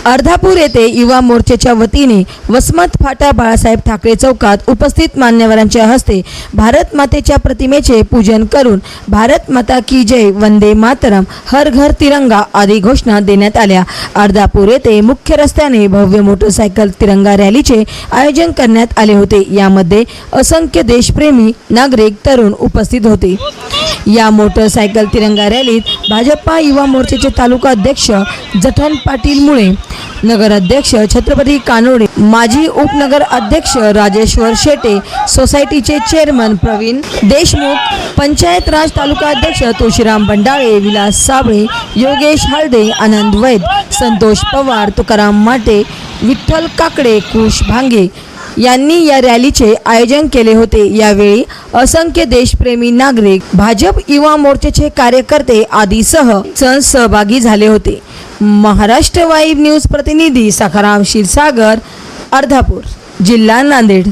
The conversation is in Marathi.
अर्धापूर येथे युवा मोर्चाच्या वतीने वसमत फाटा बाळासाहेब ठाकरे चौकात उपस्थित मान्यवरांच्या हस्ते भारत मातेच्या प्रतिमेचे पूजन करून भारत माता की जय, वंदे मातरम, हर घर तिरंगा आदी घोषणा देण्यात आल्या। अर्धापूर येथे मुख्य रस्त्याने भव्य मोटरसायकल तिरंगा रॅलीचे आयोजन करण्यात आले होते। यामध्ये असंख्य देशप्रेमी नागरिक तरुण उपस्थित होते। या मोटरसायकल तिरंगा रॅलीत भाजपा युवा मोर्चाचे तालुका अध्यक्ष जठन पाटील मुळे, नगर अध्यक्ष छत्रपती कानोडे, माजी उपनगर अध्यक्ष राजेश्वर शेटे, सोसायटीचे चेअरमन प्रवीण देशमुख, पंचायत राज तालुका अध्यक्ष तुळशीराम बंडाळे, विलास साबळे, योगेश हळदे, आनंद वैद, संतोष पवार, तुकाराम माटे, विठ्ठल काकडे, कुश भांगे यांनी या रॅलीचे आयोजन केले होते। यावेळी असंख्य देशप्रेमी नागरिक, भाजप युवा मोर्चाचे कार्यकर्ते आदीसह सहभागी झाले होते। महाराष्ट्र वाईब न्यूज प्रतिनिधी सखाराम क्षीरसागर, अर्धापूर, जिल्हा नांदेड।